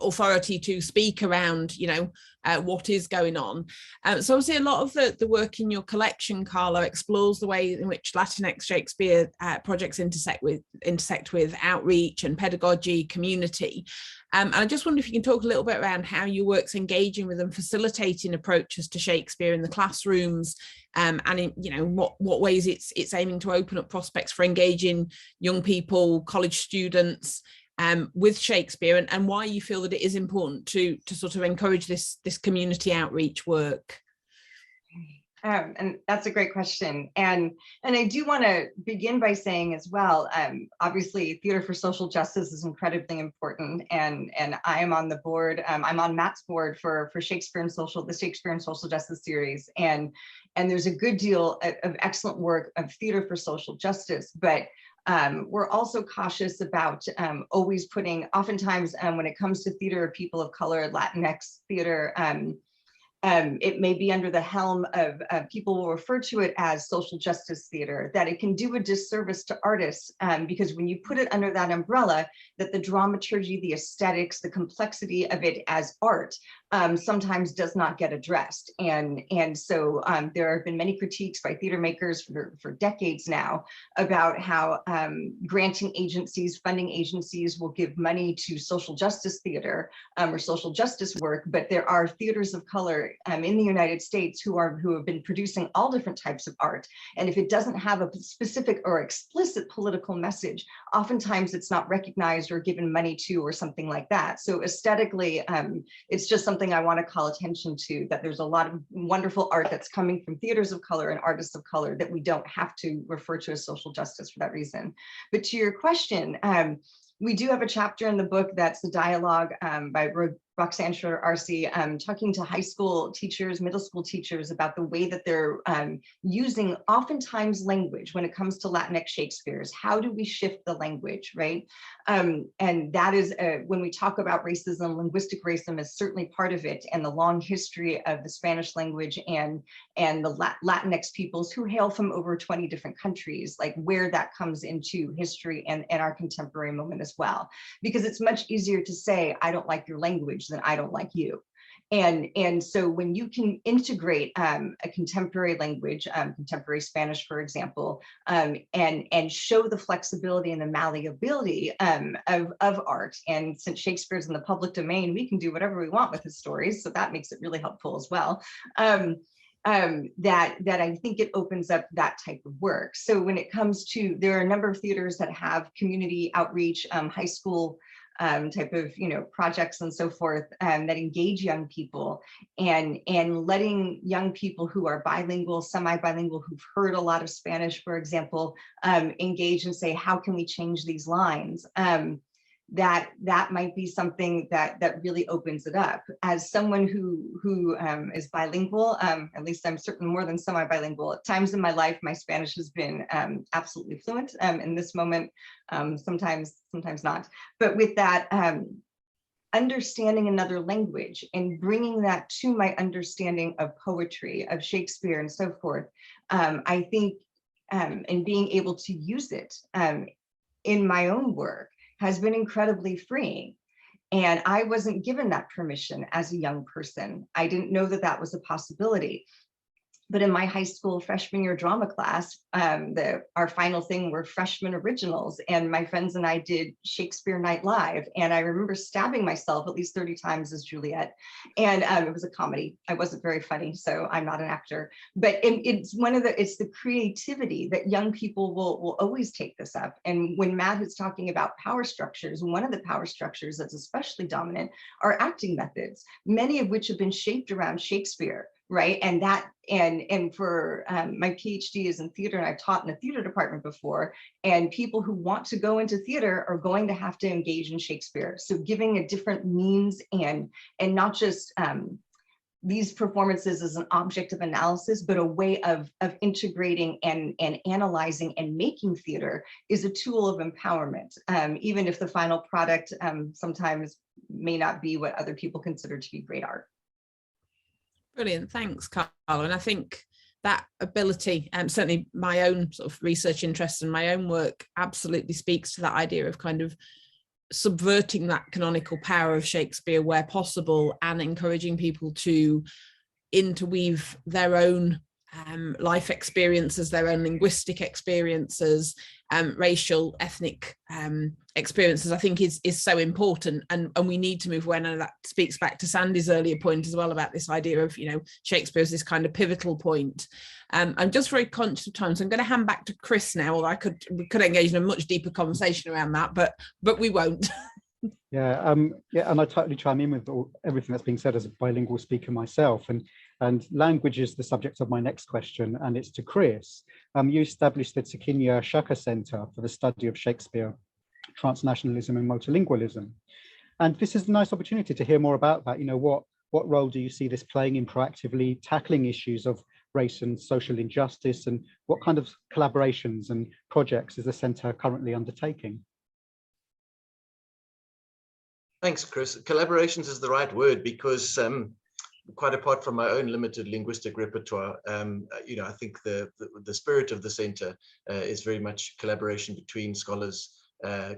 authority to speak around, you know, what is going on. So obviously a lot of the work in your collection, Carla, explores the way in which Latinx Shakespeare projects intersect with outreach and pedagogy, community. And I just wonder if you can talk a little bit around how your work's engaging with and facilitating approaches to Shakespeare in the classrooms, and in, you know, what ways it's aiming to open up prospects for engaging young people, college students, with Shakespeare, and why you feel that it is important to sort of encourage this community outreach work. And that's a great question. And I do want to begin by saying as well, obviously Theater for Social Justice is incredibly important. And I am on the board, I'm on Matt's board for Shakespeare and Social, the Shakespeare and Social Justice series. And there's a good deal of excellent work of Theater for Social Justice, but we're also cautious about always putting, oftentimes when it comes to theater of people of color, Latinx theater, it may be under the helm of people will refer to it as social justice theater, that it can do a disservice to artists because when you put it under that umbrella, that the dramaturgy, the aesthetics, the complexity of it as art sometimes does not get addressed. And so there have been many critiques by theater makers for decades now about how granting agencies, funding agencies will give money to social justice theater or social justice work, but there are theaters of color in the United States who have been producing all different types of art. And if it doesn't have a specific or explicit political message, oftentimes it's not recognized or given money to or something like that. So aesthetically, it's just something I want to call attention to, that there's a lot of wonderful art that's coming from theaters of color and artists of color that we don't have to refer to as social justice for that reason. But to your question, we do have a chapter in the book that's the dialogue by Roxanne Schroeder-Arce, talking to high school teachers, middle school teachers about the way that they're using oftentimes language when it comes to Latinx Shakespeare's. How do we shift the language, right? And that is, when we talk about racism, linguistic racism is certainly part of it, and the long history of the Spanish language and the Latinx peoples who hail from over 20 different countries, like where that comes into history and our contemporary moment as well. Because it's much easier to say, I don't like your language than I don't like you. And so when you can integrate a contemporary language, contemporary Spanish, for example, and show the flexibility and the malleability of art, and since Shakespeare's in the public domain, we can do whatever we want with his stories, so that makes it really helpful as well. That I think it opens up that type of work. So when it comes to, there are a number of theaters that have community outreach, high school type of projects and so forth, that engage young people, and letting young people who are bilingual, semi-bilingual, who've heard a lot of Spanish, for example, engage and say, how can we change these lines? That might be something that really opens it up. As someone who is bilingual, at least I'm certain more than semi-bilingual, at times in my life, my Spanish has been absolutely fluent. In this moment, sometimes not. But with that, understanding another language and bringing that to my understanding of poetry, of Shakespeare and so forth, I think, and being able to use it in my own work has been incredibly freeing. And I wasn't given that permission as a young person. I didn't know that that was a possibility. But in my high school freshman year drama class, our final thing were freshman originals, and my friends and I did Shakespeare Night Live. And I remember stabbing myself at least 30 times as Juliet. And it was a comedy. I wasn't very funny, so I'm not an actor. But it's the creativity that young people will always take this up. And when Matt is talking about power structures, one of the power structures that's especially dominant are acting methods, many of which have been shaped around Shakespeare. Right, and for my PhD is in theater, and I've taught in a theater department before. And people who want to go into theater are going to have to engage in Shakespeare. So giving a different means and not just these performances as an object of analysis, but a way of integrating and analyzing and making theater is a tool of empowerment, even if the final product sometimes may not be what other people consider to be great art. Brilliant, thanks, Carla. And I think that ability, and certainly my own sort of research interest and my own work absolutely speaks to that idea of kind of subverting that canonical power of Shakespeare where possible, and encouraging people to interweave their own life experiences, their own linguistic experiences, racial, ethnic experiences, I think is so important, and we need to move when, and that speaks back to Sandy's earlier point as well about this idea of Shakespeare as this kind of pivotal point. I'm just very conscious of time, so I'm going to hand back to Chris now, although we could engage in a much deeper conversation around that, but we won't. Yeah, and I totally chime in with everything that's being said as a bilingual speaker myself, and language is the subject of my next question, and it's to Chris. You established the Tsikinya-Chaka Center for the study of Shakespeare, transnationalism and multilingualism. And this is a nice opportunity to hear more about that. What role do you see this playing in proactively tackling issues of race and social injustice, and what kind of collaborations and projects is the center currently undertaking? Thanks, Chris. Collaborations is the right word, because quite apart from my own limited linguistic repertoire, I think the spirit of the center is very much collaboration between scholars,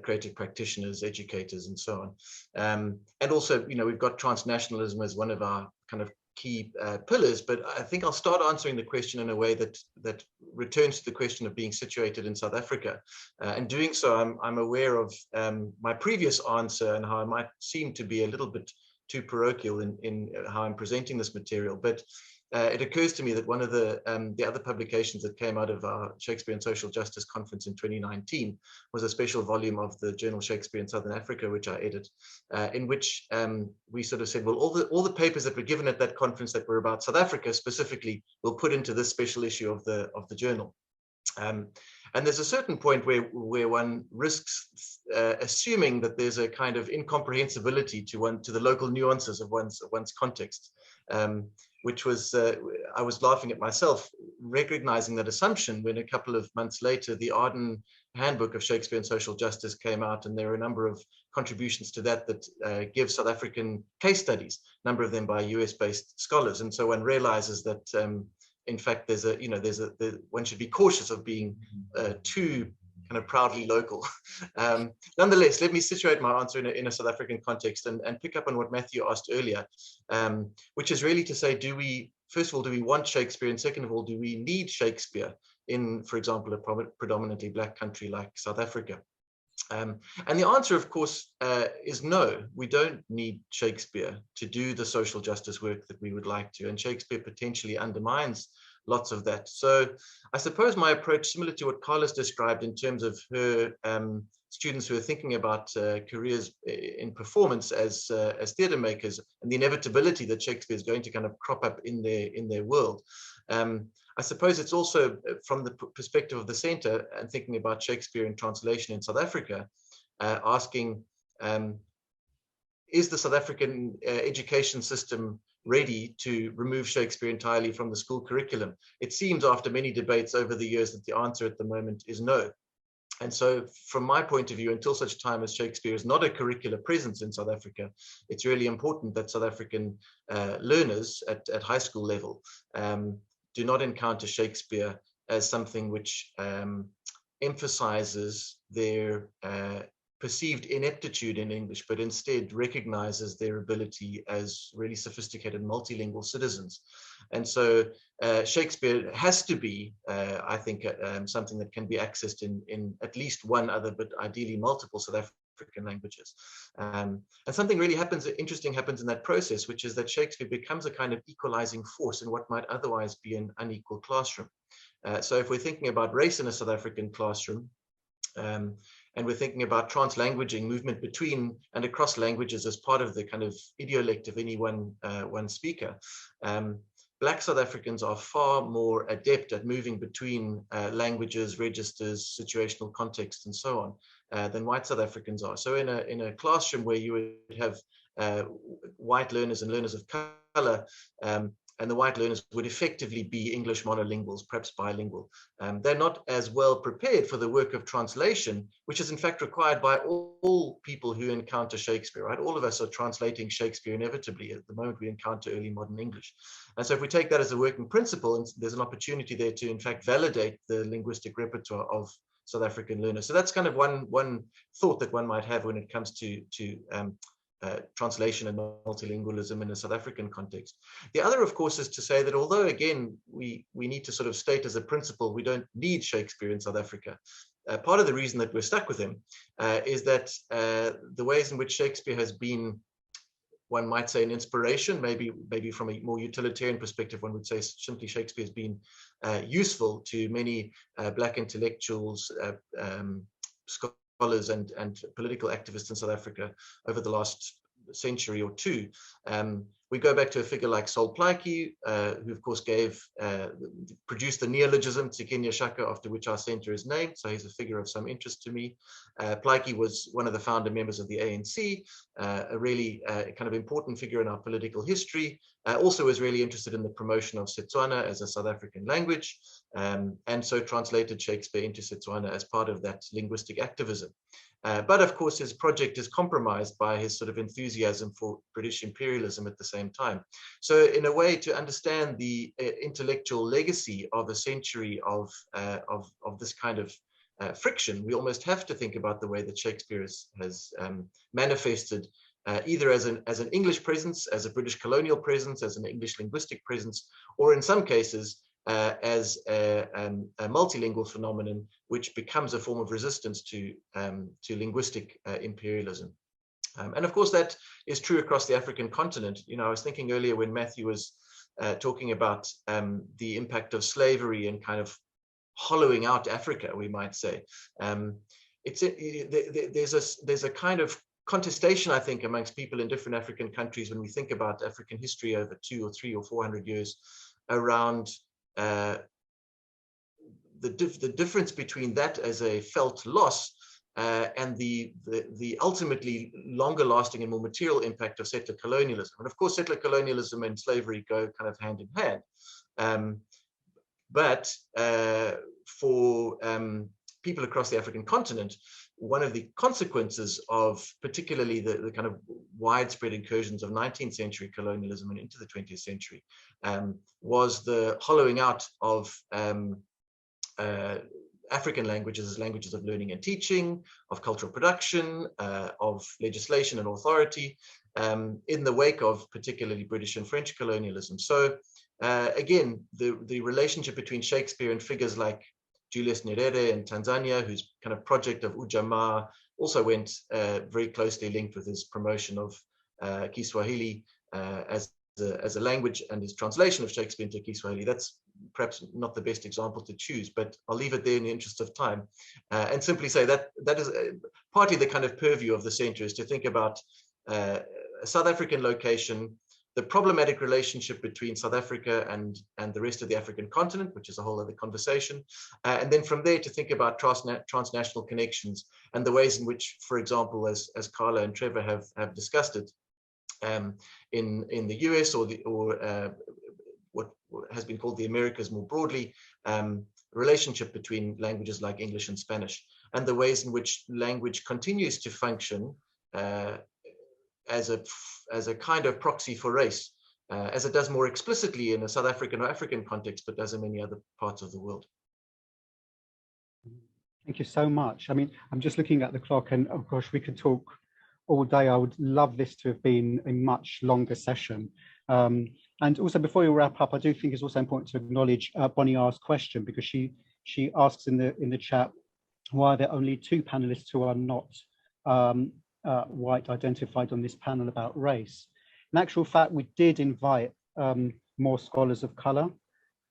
creative practitioners, educators, and so on. And also, we've got transnationalism as one of our kind of key pillars, but I think I'll start answering the question in a way that returns to the question of being situated in South Africa. And doing so, I'm aware of my previous answer and how I might seem to be a little bit too parochial in how I'm presenting this material. But it occurs to me that one of the other publications that came out of our Shakespeare and Social Justice Conference in 2019 was a special volume of the journal Shakespeare in Southern Africa, which I edit, in which we sort of said, well, all the papers that were given at that conference that were about South Africa specifically, we'll put into this special issue of the journal. And there's a certain point where one risks assuming that there's a kind of incomprehensibility to the local nuances of one's context, which was, I was laughing at myself, recognizing that assumption when a couple of months later, the Arden Handbook of Shakespeare and Social Justice came out, and there are a number of contributions to that give South African case studies, a number of them by US-based scholars. And so one realizes that in fact, one should be cautious of being too kind of proudly local. Nonetheless, let me situate my answer in a South African context and pick up on what Matthieu asked earlier, which is really to say, first of all, do we want Shakespeare? And second of all, do we need Shakespeare in, for example, a predominantly Black country like South Africa? And the answer, of course, is no. We don't need Shakespeare to do the social justice work that we would like to, and Shakespeare potentially undermines lots of that. So I suppose my approach, similar to what Carla's described in terms of her students who are thinking about careers in performance as theatre makers, and the inevitability that Shakespeare is going to kind of crop up in their world. I suppose it's also from the perspective of the centre and thinking about Shakespeare in translation in South Africa, asking, is the South African education system ready to remove Shakespeare entirely from the school curriculum? It seems after many debates over the years that the answer at the moment is no. And so from my point of view, until such time as Shakespeare is not a curricular presence in South Africa, it's really important that South African learners at high school level do not encounter Shakespeare as something which emphasizes their perceived ineptitude in English, but instead recognizes their ability as really sophisticated multilingual citizens. And so Shakespeare has to be, I think, something that can be accessed in at least one other, but ideally multiple South African languages. And something really interesting happens in that process, which is that Shakespeare becomes a kind of equalizing force in what might otherwise be an unequal classroom. So if we're thinking about race in a South African classroom, and we're thinking translanguaging, movement between and across languages as part of the kind of idiolect of any one speaker, Black South Africans are far more adept at moving between languages, registers, situational context, and so on, than white South Africans are. So in a classroom where you would have white learners and learners of color, and the white learners would effectively be English monolinguals, perhaps bilingual. They're not as well prepared for the work of translation, which is in fact required by all people who encounter Shakespeare, right? All of us are translating Shakespeare inevitably at the moment we encounter early modern English. And so if we take that as a working principle, and there's an opportunity there to in fact validate the linguistic repertoire of South African learners. So that's kind of one thought that one might have when it comes to translation and multilingualism in a South African context. The other, of course, is to say that although, again, we need to sort of state as a principle, we don't need Shakespeare in South Africa. Part of the reason that we're stuck with him is that the ways in which Shakespeare has been, one might say, an inspiration, maybe from a more utilitarian perspective, one would say simply Shakespeare has been useful to many Black intellectuals, scholars and political activists in South Africa over the last century or two. We go back to a figure like Sol Plaatje, who of course produced the neologism Tsikinya-Chaka, after which our center is named. So he's a figure of some interest to me. Plaatje was one of the founder members of the ANC, a really kind of important figure in our political history. Also was really interested in the promotion of Setswana as a South African language, and so translated Shakespeare into Setswana as part of that linguistic activism. But of course, his project is compromised by his sort of enthusiasm for British imperialism at the same time. So in a way, to understand the intellectual legacy of a century of this kind of friction, we almost have to think about the way that Shakespeare has manifested either as an English presence, as a British colonial presence, as an English linguistic presence, or in some cases, as a multilingual phenomenon, which becomes a form of resistance to linguistic imperialism. And of course, that is true across the African continent. You know, I was thinking earlier when Matthieu was talking about the impact of slavery and kind of hollowing out Africa, we might say. There's a kind of contestation, I think, amongst people in different African countries when we think about African history over 200 or 300 or 400 years around the difference between that as a felt loss and the ultimately longer lasting and more material impact of settler colonialism. And of course, settler colonialism and slavery go kind of hand in hand. But for people across the African continent, one of the consequences of particularly the kind of widespread incursions of 19th century colonialism and into the 20th century was the hollowing out of African languages as languages of learning and teaching, of cultural production, of legislation and authority, in the wake of particularly British and French colonialism. So again, the relationship between Shakespeare and figures like Julius Nyerere in Tanzania, whose kind of project of Ujamaa also went very closely linked with his promotion of Kiswahili as a language, and his translation of Shakespeare into Kiswahili. That's perhaps not the best example to choose, but I'll leave it there in the interest of time, and simply say that that is partly the kind of purview of the center, is to think about a South African location, the problematic relationship between South Africa and the rest of the African continent, which is a whole other conversation. And then from there to think about transnational connections and the ways in which, for example, as Carla and Trevor have discussed it, in the US or what has been called the Americas more broadly, relationship between languages like English and Spanish, and the ways in which language continues to function as a kind of proxy for race, as it does more explicitly in a South African or African context, but does in many other parts of the world. Thank you so much. I mean, I'm just looking at the clock, and oh gosh, we could talk all day. I would love this to have been a much longer session. And also, before we wrap up, I do think it's also important to acknowledge Bonnie R's question, because she asks in the chat, why are there only 2 panelists who are not white identified on this panel about race? In actual fact, we did invite more scholars of color,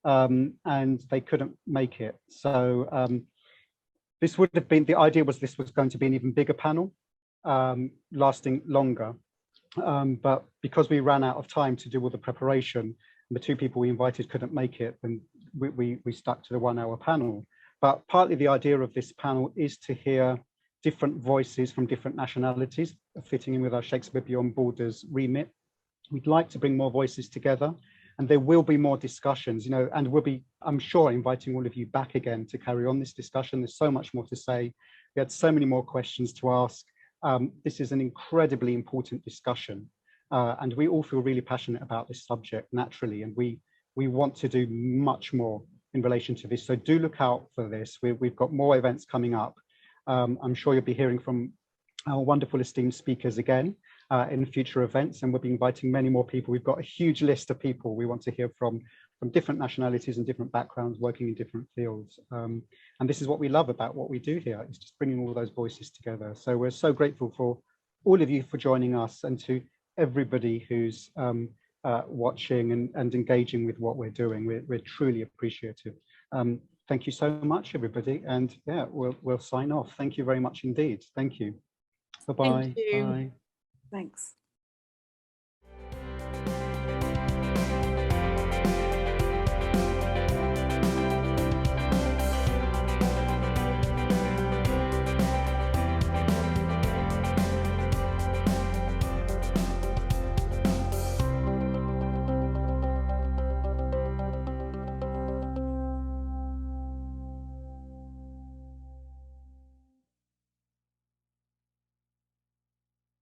and they couldn't make it. So this would have been, the idea was this was going to be an even bigger panel, lasting longer. But because we ran out of time to do all the preparation, and the 2 people we invited couldn't make it, then we stuck to the 1-hour panel. But partly the idea of this panel is to hear different voices from different nationalities, fitting in with our Shakespeare Beyond Borders remit. We'd like to bring more voices together, and there will be more discussions, you know, and we'll be, I'm sure, inviting all of you back again to carry on this discussion. There's so much more to say. We had so many more questions to ask. This is an incredibly important discussion, and we all feel really passionate about this subject naturally, and we want to do much more in relation to this. So do look out for this. We've got more events coming up. I'm sure you'll be hearing from our wonderful esteemed speakers again in future events, and we'll be inviting many more people. We've got a huge list of people we want to hear from different nationalities and different backgrounds, working in different fields. And this is what we love about what we do here, is just bringing all those voices together. So we're so grateful for all of you for joining us, and to everybody who's watching and engaging with what we're doing. We're truly appreciative. Thank you so much, everybody. And yeah, we'll sign off. Thank you very much indeed. Thank you. Bye-bye. Thank you. Bye. Thanks.